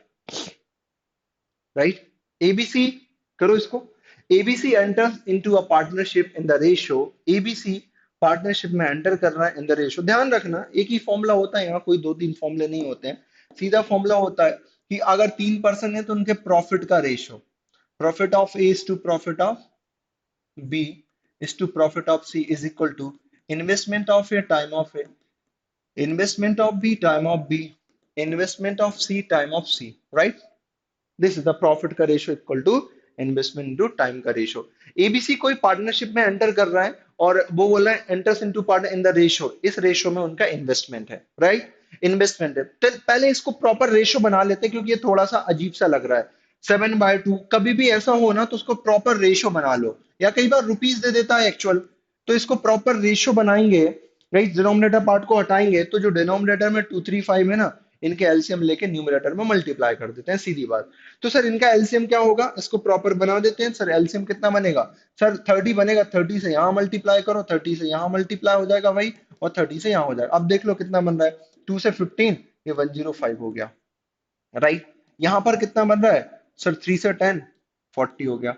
राइट, एबीसी, करो इसको, ABC enters into a partnership in the ratio, ABC partnership में एंटर कर रहा है इन द रेशियो, ध्यान रखना एक ही फॉर्मूला होता है यहाँ, कोई दो तीन फॉर्मूले नहीं होते हैं, सीधा फॉर्मूला होता है कि अगर 3% है तो उनके प्रॉफिट का ratio, profit of A is to profit of B is to profit of C is equal to investment of A time of A, Investment of B, time of B. Investment of C, time of C. Right? This is the profit का ratio equal to investment into time का ratio. ABC कोई partnership में enter कर रहा है और वो बोल रहा है enters into partner in the ratio, इस रेशियो में उनका इन्वेस्टमेंट है, राइट? इन्वेस्टमेंट है। तो पहले इसको प्रॉपर रेशियो बना लेते हैं क्योंकि ये थोड़ा सा अजीब सा लग रहा है। 7/2 कभी भी ऐसा हो ना तो उसको प्रॉपर रेशियो बना लो, या कई बार रुपीज दे देता है एक्चुअल, तो इसको प्रॉपर रेशियो बनाएंगे, राइट? डिनोमिनेटर पार्ट को हटाएंगे तो जो डिनोमिनेटर में 235 है ना, इनके एलसीएम लेके न्यूमरेटर में मल्टीप्लाई कर देते हैं, सीधी बात। तो सर इनका एलसीएम क्या होगा, इसको प्रॉपर बना देते हैं। सर एलसीएम कितना बनेगा? सर 30 बनेगा, 30 से यहाँ मल्टीप्लाई करो, 30 से यहाँ मल्टीप्लाई हो जाएगा भाई, और 30 से यहाँ हो जाएगा। अब देख लो कितना बन रहा है, 2 से 15, ये 105 हो गया, राइट? यहाँ पर कितना बन रहा है सर, 3 से 10, 40 हो गया,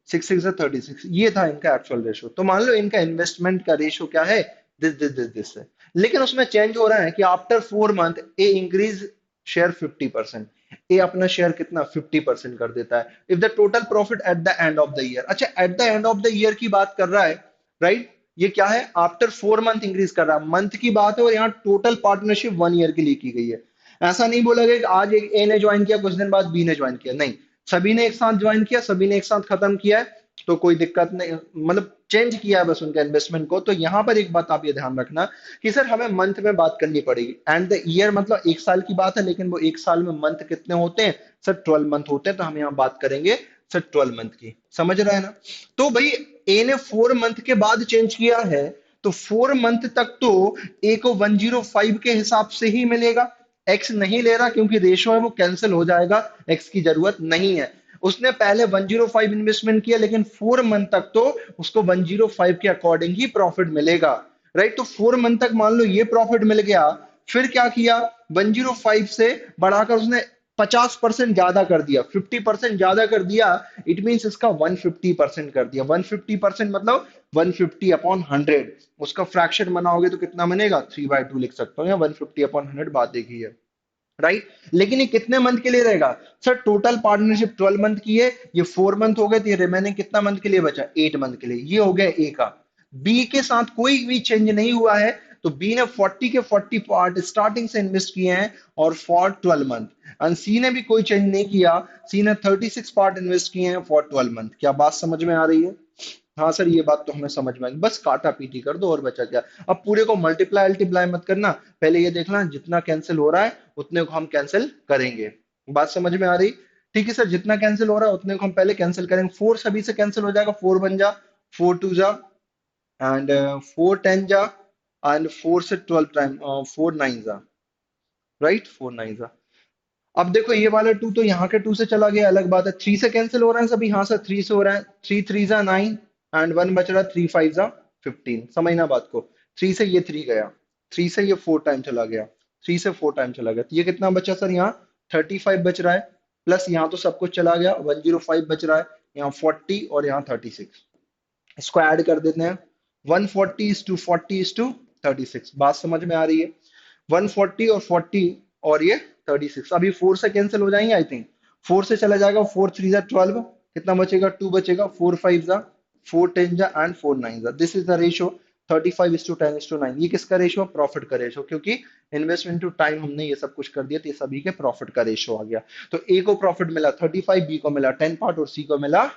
6 से 36। ये था इनका एक्चुअल रेशो। तो मान लो इनका इन्वेस्टमेंट का रेशो क्या है, दिस है। लेकिन उसमें चेंज हो रहा है कि after 4 month A increase share 50%। A अपना शेयर कितना 50% कर देता है if the total profit at the end of the year. अच्छा, at the end of the year की बात कर रहा है, राइट? ये क्या है, आफ्टर 4 मंथ इंक्रीज कर रहा है, मंथ की बात है, और यहाँ टोटल पार्टनरशिप 1 ईयर के लिए की गई है। ऐसा नहीं बोला गया कि आज एक ए ने ज्वाइन किया, कुछ दिन बाद बी ने ज्वाइन किया, नहीं, सभी ने एक साथ ज्वाइन किया, सभी ने एक साथ खत्म किया है, तो कोई दिक्कत नहीं, मतलब चेंज किया है बस उनका इन्वेस्टमेंट को। तो यहां पर एक बात आप ये ध्यान रखना कि सर हमें मंथ में बात करनी पड़ेगी, एंड द ईयर मतलब एक साल की बात है, लेकिन वो एक साल में मंथ कितने होते हैं सर, 12 मंथ होते हैं, तो हम यहाँ बात करेंगे सर 12 मंथ की, समझ रहे हैं ना? तो भाई ए ने 4 मंथ के बाद चेंज किया है, तो 4 मंथ तक तो ए को 105 के हिसाब से ही मिलेगा। एक्स नहीं ले रहा क्योंकि रेशो है वो कैंसिल हो जाएगा, एक्स की जरूरत नहीं है। उसने पहले 105 इन्वेस्टमेंट किया, लेकिन 4 मंथ तक तो उसको 105 के अकॉर्डिंग ही प्रॉफिट मिलेगा, राइट? तो 4 मंथ तक मान लो ये प्रॉफिट मिल गया, फिर क्या किया, 105 से बढ़ाकर उसने 50% ज्यादा कर दिया, 50% ज्यादा कर दिया, इट मींस इसका 150% कर दिया। 150% मतलब 150/100, उसका फ्रैक्शन बनाओगे तो कितना बनेगा, 3/2 लिख सकता हूँ, या 150/100, बात देखी है, राइट? लेकिन ये कितने मंथ के लिए रहेगा सर, टोटल पार्टनरशिप 12 मंथ की है, ये 4 मंथ हो गए, तो ये रिमेनिंग कितना मंथ के लिए बचा, 8 मंथ के लिए। ये हो गया ए का। बी के साथ कोई भी चेंज नहीं हुआ है, तो बी ने 40 के 40 पार्ट स्टार्टिंग से इन्वेस्ट किए हैं, और फॉर 12 मंथ। एंड सी ने भी कोई चेंज नहीं किया, सी ने 36 पार्ट इन्वेस्ट किए हैं फॉर 12 मंथ। क्या बात समझ में आ रही है? हाँ सर, ये बात तो हमें समझ में आई, बस काटा पीटी कर दो और बचा क्या। अब पूरे को मल्टीप्लाई अल्टीप्लाई मत करना, पहले ये देखना जितना कैंसिल हो रहा है उतने को हम कैंसिल करेंगे। बात समझ में आ रही? ठीक है सर, जितना कैंसिल हो रहा है उतने को हम पहले कैंसिल करेंगे। 4 सभी से कैंसिल हो जाएगा, 4 बन जा, 4 2 जा, एंड 4 10 जा, एंड 4 से 12 टाइम, 4 9 जा, राइट? 4 9 जा। अब देखो ये वाला 2 तो यहाँ के 2 से चला गया, अलग बात है। 3 से कैंसिल हो रहा है सभी, हाँ सर 3 से हो रहा है, 3 3 जा 9, एंड 1 बच रहा है, 3 5 जा 15। समझना बात को, 3 से ये 3 गया, 3 से ये 4 टाइम चला गया, 3 से 4 टाइम चला गया, तो ये कितना बचा सर, यहाँ 35 बच रहा है, प्लस यहाँ तो सब कुछ चला गया, 105 बच रहा है, यहाँ 40 और यहाँ 36, इसको ऐड कर देते हैं। 140 इज टू 40 इज टू 36। बात समझ में आ रही है? 140 और 40 और ये 36, अभी 4 से कैंसिल हो जाएंगे आई थिंक, 4 से चला जाएगा, 4 3 जा 12, कितना बचेगा, 2 बचेगा, 4 5 जा, 4 10 जा, एंड 4 9 जा। This is the ratio, 35:10:9। ये किसका रेशियो, प्रॉफिट का रेशियो, क्योंकि इन्वेस्टमेंट टू टाइम हमने ये सब कुछ कर दिया, तो ये सभी के प्रॉफिट का रेशियो आ गया। तो ए को प्रॉफिट मिला 35, बी को मिला 10 पार्ट, और सी को मिला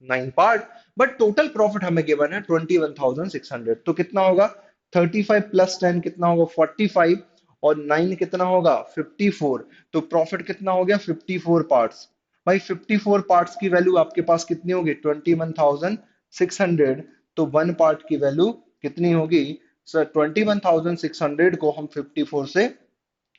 9 पार्ट। बट टोटल प्रॉफिट हमें गिवन है 21,600। तो कितना होगा, 35 प्लस 10 कितना होगा, 45, और 9 कितना होगा, 54। तो प्रॉफिट कितना हो गया, 54 पार्ट्स। भाई 54 पार्ट्स की वैल्यू आपके पास कितनी होगी, 21,600। तो 1 पार्ट की वैल्यू कितनी होगी सर, 21,600 को हम 54 से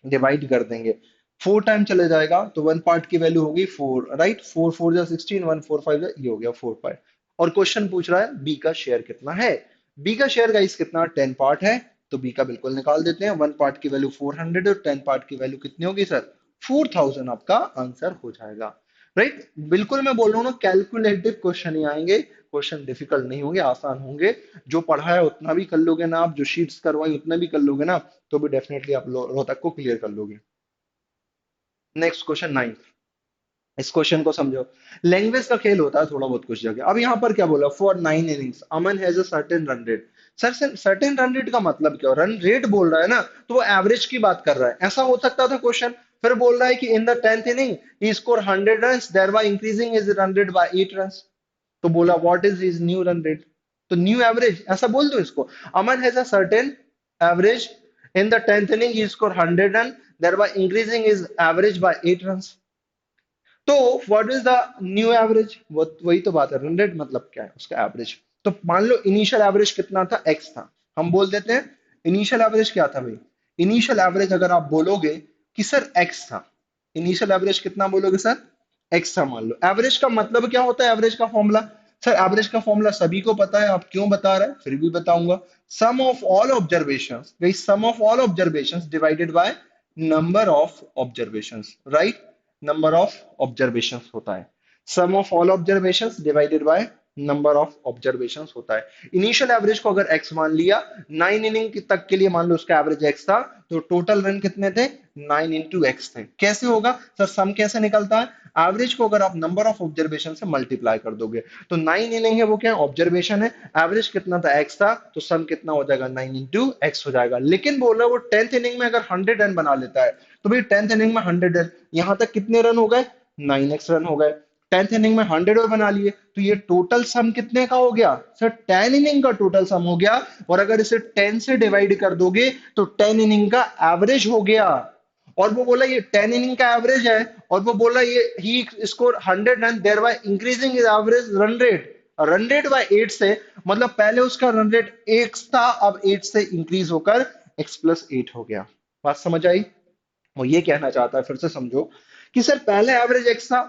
डिवाइड कर देंगे, 4 टाइम चले जाएगा, तो 1 पार्ट की वैल्यू होगी 4, राइट? 4 4 जा 16, 1 4 5 जा, ये हो गया 4 पार्ट। और क्वेश्चन पूछ रहा है बी का शेयर कितना है। बी का शेयर गाइस कितना, 10 पार्ट है, तो बी का बिल्कुल निकाल देते हैं। 1 पार्ट की वैल्यू 400, और 10 पार्ट की वैल्यू कितनी होगी सर, 4000। आपका आंसर हो जाएगा, राइट? बिल्कुल मैं बोल रहा हूँ ना, कैलकुलेटिव क्वेश्चन ही आएंगे, क्वेश्चन डिफिकल्ट नहीं होंगे, आसान होंगे। जो पढ़ा है उतना भी कर लोगे ना आप, जो शीट्स करवाई उतना भी कर लोगे ना, तो भी डेफिनेटली आप रोहतक को क्लियर कर लोगे। नेक्स्ट क्वेश्चन 9, इस क्वेश्चन को समझो। लैंग्वेज का खेल होता है थोड़ा बहुत कुछ जगह। अब यहाँ पर क्या बोला, for 9 innings Aman has a certain run rate. Sir certain run rate का मतलब क्या, रन रेट बोल रहा है ना, तो वो एवरेज की बात कर रहा है, ऐसा हो सकता था क्वेश्चन। फिर बोल रहा है कि in the 10th inning he score 100 run, thereby increasing his run rate by 8 run. तो बोला what is his new run rate, तो न्यू एवरेज ऐसा बोल दो इसको। Aman has a certain average in the 10th inning he score 100 run, thereby increasing his average by 8 run. तो what is the new average, वो वही तो बात है, रन रेट मतलब क्या है, उसका एवरेज। तो मान लो इनिशियल एवरेज कितना था, एक्स था, हम बोल देते हैं इनिशियल एवरेज क्या था भाई। इनिशियल एवरेज अगर आप बोलोगे कि सर एक्स था, इनिशियल एवरेज कितना बोलोगे सर, एक्स था मान लो। एवरेज का मतलब क्या होता है, एवरेज का फॉर्मूला, सर एवरेज का फॉर्मूला सभी को पता है, आप क्यों बता रहे हैं, फिर भी बताऊंगा। Sum of all observations, sum of all observations divided by number of observations, right. Number of observations होता है, sum of all observations divided by number of observations होता है। इनिशियल एवरेज को अगर एक्स मान लिया, 9 इनिंग तक के लिए मान लो उसका एवरेज एक्स था, तो टोटल रन कितने थे, 9 इंटू एक्स थे। कैसे होगा सर, सम कैसे निकलता है, एवरेज को अगर आप नंबर ऑफ ऑब्जर्वेशन से मल्टीप्लाई कर दोगे, तो 9 इनिंग है वो क्या ऑब्जर्वेशन है, एवरेज कितना था एक्स था, तो सम कितना हो जाएगा 9 इंटू एक्स हो जाएगा। लेकिन बोल रहा है वो 10th इनिंग में अगर 100 रन बना लेता है, तो भाई 10th इनिंग में 100 रन, यहां तक कितने रन हो गए, 9x रन हो गए। 10th इनिंग में 100 और बना लिए, तो ये टोटल सम कितने का हो गया सर, 10 इनिंग का टोटल सम हो गया। और अगर इसे 10 से डिवाइड कर दोगे, तो 10 इनिंग का एवरेज हो गया। और वो बोला ये 10 इनिंग का एवरेज है, और वो बोला ये he score 100 run, there bye increasing his average run rate, run rate by 8 से, मतलब पहले उसका रन रेट 8 था, अब 8 से इंक्रीज होकर x+8 हो गया। बात समझ आई। वो ये कहना चाहता है, फिर से समझो, कि सर पहले एवरेज एक्स था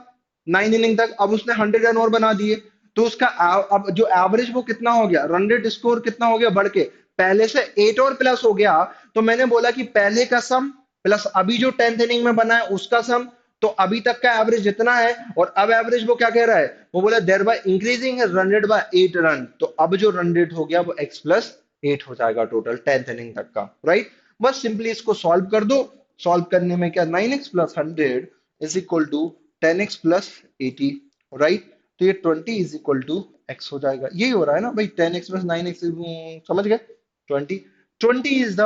9 इनिंग तक, अब उसने 100 रन और बना दिए, तो उसका अब जो एवरेज वो कितना हो गया, रन रेट स्कोर कितना हो गया बढ़ के, पहले से 8 और प्लस हो गया। तो मैंने बोला कि पहले का सम प्लस अभी जो 10th इनिंग में बना है उसका सम, तो अभी तक का एवरेज जितना है, और अब एवरेज वो क्या कह रहा है, वो बोला there bye increasing run rate by 8 run, तो अब जो रन रेट हो गया वो x+8 हो जाएगा टोटल 10th इनिंग तक का, राइट। बस सिंपली इसको सॉल्व कर दो। सॉल्व करने में क्या, 9x+100 is equal to 10x+80, right. तो ये 20 इज इक्वल टू एक्स हो जाएगा, यही हो रहा है ना भाई, 10x+9x, समझ गए, 20। 20 इज द,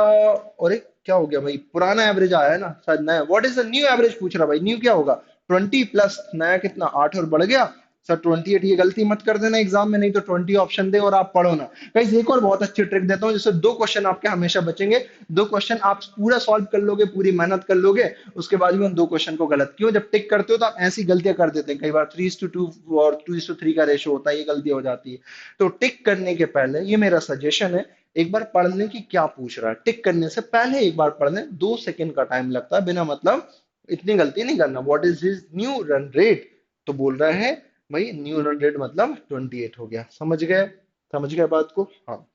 और एक क्या हो गया भाई, पुराना एवरेज आया है ना शायद, नया, what is the new average पूछ रहा भाई, न्यू क्या होगा, 20 प्लस नया कितना 8 और बढ़ गया सर 28। ये गलती मत कर देना एग्जाम में, नहीं तो 20 ऑप्शन दे और आप पढ़ो ना। गाइस एक और बहुत अच्छी ट्रिक देता हूँ, जिससे दो क्वेश्चन आपके हमेशा बचेंगे। दो क्वेश्चन आप पूरा सॉल्व कर लोगे, पूरी मेहनत कर लोगे, उसके बाद भी उन दो क्वेश्चन को गलत, क्यों, जब टिक करते हो तो आप ऐसी गलतियां कर देते हैं, कई बार 3:2 और 2:3 का रेशो होता है, ये गलती हो जाती है। तो टिक करने के पहले ये मेरा सजेशन है, एक बार पढ़ लें कि क्या पूछ रहा है, टिक करने से पहले एक बार पढ़ लें, 2 सेकंड का टाइम लगता है, बिना मतलब इतनी गलती नहीं करना। What is his new run rate, तो बोल रहा है भाई न्यू रन रेट मतलब 28 हो गया, समझ गए, समझ गए बात को, हाँ।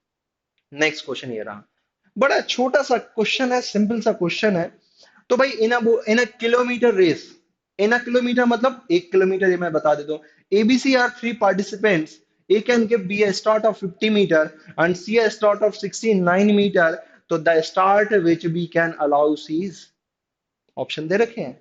नेक्स्ट क्वेश्चन ये रहा, बड़ा छोटा सा क्वेश्चन है, सिंपल सा क्वेश्चन है। तो भाई in a kilometre race, in a kilometre मतलब 1 किलोमीटर, ये मैं बता देता हूँ। A B C are 3 participants, A can give B a start of 50 meter and C a start of 69 meter, तो the start which B can allow C's, option दे रखे हैं।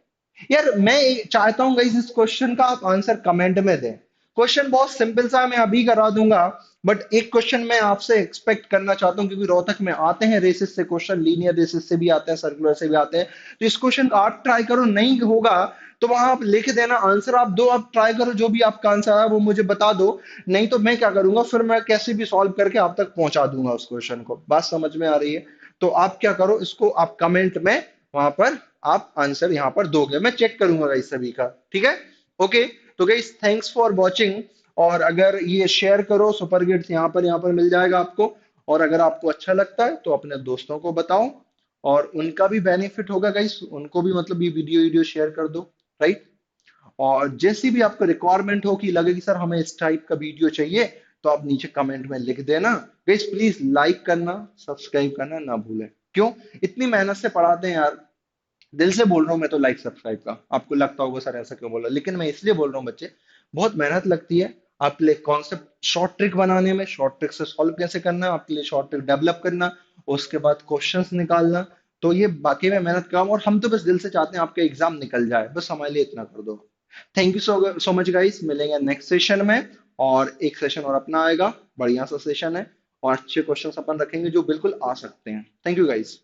यार मैं चाहता हूं गाइस इस क्वेश्चन का आप आंसर कमेंट में दें। क्वेश्चन बहुत सिंपल सा है, मैं अभी करा दूंगा, बट एक क्वेश्चन मैं आपसे एक्सपेक्ट करना चाहता हूं, क्योंकि रोहतक में आते हैं रेसिस से क्वेश्चन, लीनियर रेसिस से भी आते हैं, सर्कुलर से भी आते हैं। तो इस क्वेश्चन का आप ट्राई करो, नहीं होगा तो वहां आप लिख देना आंसर, आप दो, आप ट्राई करो, जो भी आपका आंसर है वो मुझे बता दो। नहीं तो मैं क्या करूंगा, फिर मैं कैसे भी सॉल्व करके आप तक पहुंचा दूंगा उस क्वेश्चन को। बात समझ में आ रही है। तो आप क्या करो, इसको आप कमेंट में वहां पर आप आंसर यहाँ पर दोगे, मैं चेक करूंगा गाइस सभी का, ठीक है। ओके, तो गाइस थैंक्स फॉर वॉचिंग। और अगर ये शेयर करो, सुपर गिफ्ट यहाँ पर मिल जाएगा आपको। और अगर आपको अच्छा लगता है तो अपने दोस्तों को बताओ, और उनका भी बेनिफिट होगा गाइस, उनको भी मतलब ये वीडियो वीडियो शेयर कर दो, राइट। और जैसी भी आपको रिक्वायरमेंट हो कि लगे कि सर हमें इस टाइप का वीडियो चाहिए, तो आप नीचे कमेंट में लिख देना। गाइस प्लीज लाइक करना, सब्सक्राइब करना ना भूलें। क्यों, इतनी मेहनत से पढ़ाते हैं यार, दिल से बोल रहा हूँ मैं तो, लाइक सब्सक्राइब का। आपको लगता होगा सर ऐसा क्यों बोला, लेकिन मैं इसलिए बोल रहा हूँ बच्चे, बहुत मेहनत लगती है आपके लिए कॉन्सेप्ट शॉर्ट ट्रिक बनाने में, शॉर्ट ट्रिक से सॉल्व कैसे करना है, आपके लिए शॉर्ट ट्रिक डेवलप करना, उसके बाद क्वेश्चंस निकालना। तो ये बाकी में मेहनत काम, और हम तो बस दिल से चाहते हैं आपका एग्जाम निकल जाए, बस हमारे लिए इतना कर दो। Thank you so much guys, मिलेंगे नेक्स्ट सेशन में। और एक सेशन और अपना आएगा, बढ़िया सा सेशन है। और अच्छे क्वेश्चंस अपन रखेंगे जो बिल्कुल आ सकते हैं। Thank you guys.